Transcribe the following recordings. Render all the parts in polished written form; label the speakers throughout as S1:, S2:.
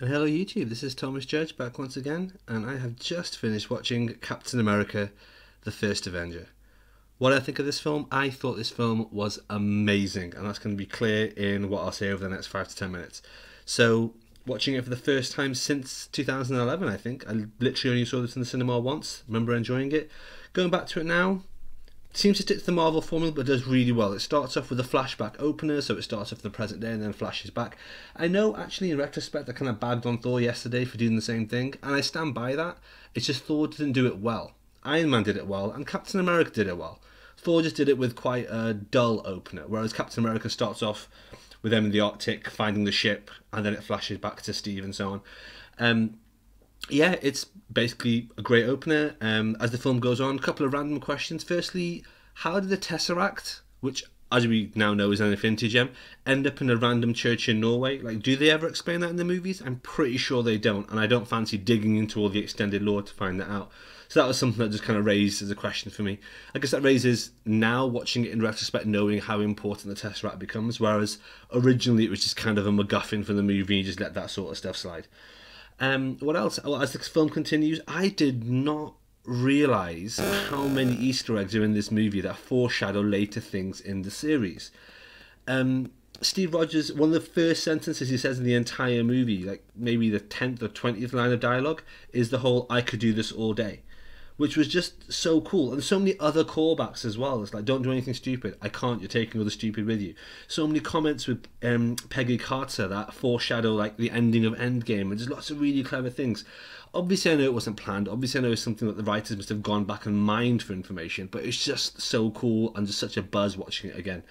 S1: And hello YouTube, this is Thomas Judge back once again, and I have just finished watching Captain America, the First Avenger. What I think of this film, I thought this film was amazing, and that's going to be clear in what I'll say over the next 5 to 10 minutes. So, watching it for the first time since 2011, I think. I literally only saw this in the cinema once, remember enjoying it. Going back to it now, seems to stick to the Marvel formula, but does really well. It starts off with a flashback opener, so it starts off in the present day and then flashes back. I know, actually, in retrospect, I kind of bagged on Thor yesterday for doing the same thing, and I stand by that. It's just Thor didn't do it well. Iron Man did it well, and Captain America did it well. Thor just did it with quite a dull opener, whereas Captain America starts off with them in the Arctic, finding the ship, and then it flashes back to Steve and so on. Yeah, it's basically a great opener. As the film goes on, a couple of random questions. Firstly, how did the Tesseract, which as we now know is an Infinity Gem, end up in a random church in Norway? Like, do they ever explain that in the movies? I'm pretty sure they don't, and I don't fancy digging into all the extended lore to find that out. So that was something that just kind of raised as a question for me. I guess that raises, now watching it in retrospect, knowing how important the Tesseract becomes, whereas originally it was just kind of a MacGuffin for the movie, you just let that sort of stuff slide. What else? Well, as the film continues, I did not realise how many Easter eggs are in this movie that foreshadow later things in the series. Steve Rogers, one of the first sentences he says in the entire movie, like maybe the 10th or 20th line of dialogue, is the whole "I could do this all day," which was just so cool. And so many other callbacks as well. It's like, don't do anything stupid. I can't, you're taking all the stupid with you. So many comments with Peggy Carter that foreshadow like the ending of Endgame, and just lots of really clever things. Obviously I know it wasn't planned, obviously I know it's something that the writers must have gone back and mined for information, but it's just so cool and just such a buzz watching it again.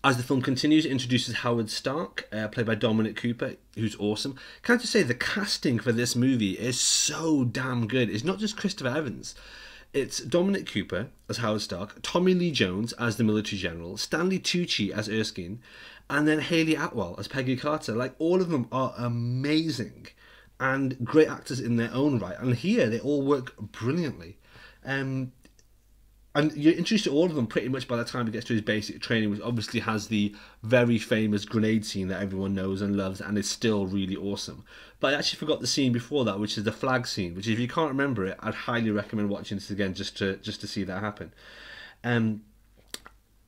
S1: As the film continues, it introduces Howard Stark, played by Dominic Cooper, who's awesome. Can I just say, the casting for this movie is so damn good. It's not just Christopher Evans. It's Dominic Cooper as Howard Stark, Tommy Lee Jones as the military general, Stanley Tucci as Erskine, and then Hayley Atwell as Peggy Carter. Like, all of them are amazing and great actors in their own right. And here, they all work brilliantly. And you're introduced to all of them pretty much by the time he gets to his basic training, which obviously has the very famous grenade scene that everyone knows and loves and is still really awesome. But I actually forgot the scene before that, which is the flag scene, which if you can't remember it, I'd highly recommend watching this again just to see that happen.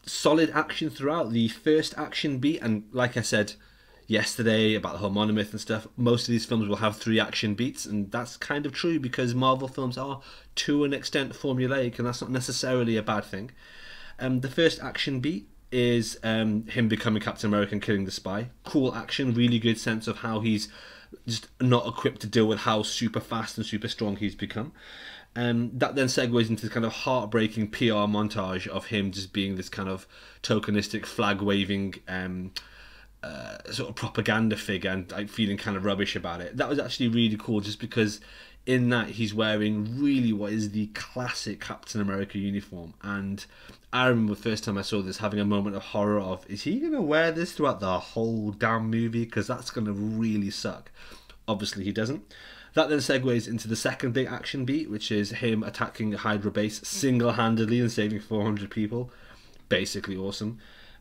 S1: Solid action throughout. The first action beat, and like I said yesterday about the whole monomyth and stuff, most of these films will have 3 action beats, and that's kind of true because Marvel films are to an extent formulaic, and that's not necessarily a bad thing. The first action beat is him becoming Captain America and killing the spy. Cool action, really good sense of how he's just not equipped to deal with how super fast and super strong he's become. That then segues into this kind of heartbreaking PR montage of him just being this kind of tokenistic flag waving sort of propaganda figure, and like feeling kind of rubbish about it. That was actually really cool, just because in that he's wearing really what is the classic Captain America uniform, and I remember the first time I saw this having a moment of horror of, is he going to wear this throughout the whole damn movie? Because that's going to really suck. Obviously he doesn't. That then segues into the second big action beat, which is him attacking Hydra base single-handedly and saving 400 people. Basically awesome.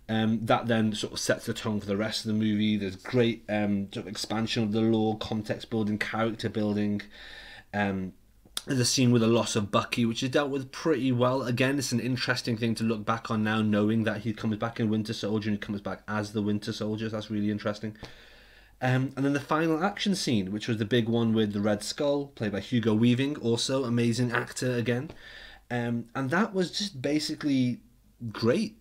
S1: That then sort of sets the tone for the rest of the movie. There's great sort of expansion of the lore, context building, character building. There's a scene with the loss of Bucky, which is dealt with pretty well. Again, it's an interesting thing to look back on now, knowing that he comes back in Winter Soldier and he comes back as the Winter Soldier. That's really interesting. And then the final action scene, which was the big one with the Red Skull, played by Hugo Weaving, also amazing actor again. And that was just basically great.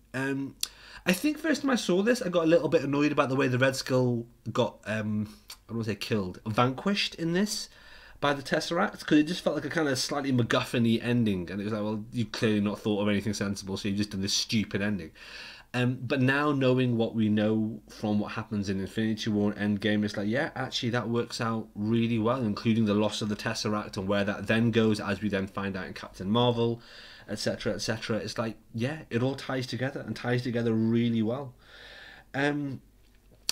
S1: I think first time I saw this, I got a little bit annoyed about the way the Red Skull got, I don't want to say killed, vanquished in this by the Tesseract, because it just felt like a kind of slightly MacGuffin-y ending, and it was like, well, you've clearly not thought of anything sensible, so you've just done this stupid ending. But now, knowing what we know from what happens in Infinity War and Endgame, it's like, yeah, actually that works out really well, including the loss of the Tesseract and where that then goes, as we then find out in Captain Marvel, etc, etc. It's like, yeah, it all ties together and ties together really well. And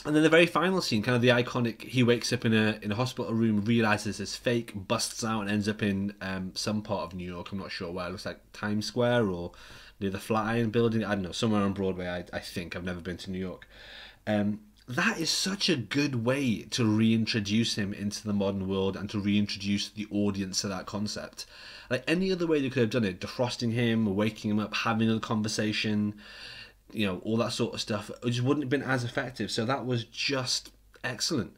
S1: then the very final scene, kind of the iconic, he wakes up in a hospital room, realizes it's fake, busts out and ends up in some part of New York. I'm not sure where. It looks like Times Square or near the Flatiron building. I don't know, somewhere on Broadway. I think I've never been to New York. that is such a good way to reintroduce him into the modern world and to reintroduce the audience to that concept. Like any other way they could have done it, defrosting him, waking him up, having a conversation, you know, all that sort of stuff, it just wouldn't have been as effective. So that was just excellent.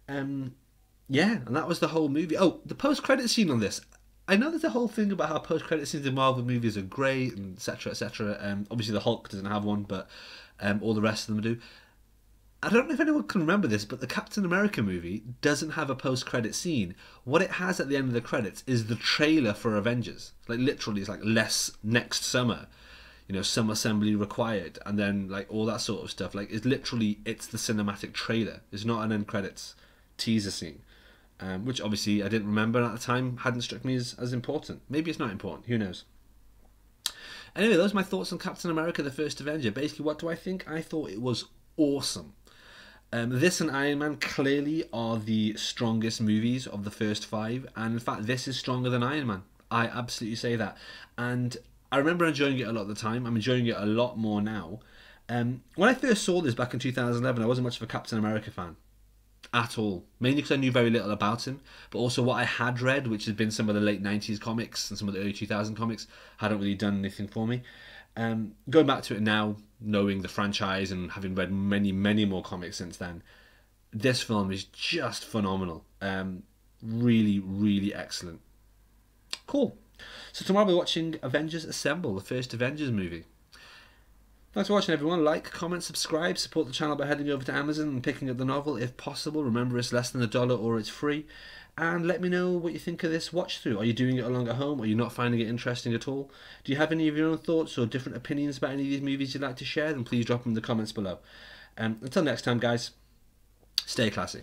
S1: Yeah, and that was the whole movie. Oh, the post-credit scene on this. I know there's a whole thing about how post-credit scenes in Marvel movies are great, and etc. etc. Obviously, the Hulk doesn't have one, but all the rest of them do. I don't know if anyone can remember this, but the Captain America movie doesn't have a post-credit scene. What it has at the end of the credits is the trailer for Avengers. Like literally, it's like less next summer, you know, some assembly required, and then like all that sort of stuff. Like it's literally, it's the cinematic trailer. It's not an end credits teaser scene, which obviously I didn't remember at the time. Hadn't struck me as important. Maybe it's not important. Who knows? Anyway, those are my thoughts on Captain America: The First Avenger. Basically, what do I think? I thought it was awesome. This and Iron Man clearly are the strongest movies of the first five, and in fact this is stronger than Iron Man. I absolutely say that. And I remember enjoying it a lot at the time. I'm enjoying it a lot more now. When I first saw this back in 2011, I wasn't much of a Captain America fan at all. Mainly because I knew very little about him, but also what I had read, which had been some of the late 90s comics and some of the early 2000 comics, hadn't really done anything for me. Going back to it now, knowing the franchise and having read many, many more comics since then, this film is just phenomenal. Really, really excellent. Cool. So tomorrow we're watching Avengers Assemble, the first Avengers movie. Thanks for watching, everyone. Like, comment, subscribe, support the channel by heading over to Amazon and picking up the novel if possible. Remember, it's less than $1 or it's free. And let me know what you think of this watch through. Are you doing it along at home? Are you not finding it interesting at all? Do you have any of your own thoughts or different opinions about any of these movies you'd like to share? Then please drop them in the comments below. Until next time, guys, stay classy.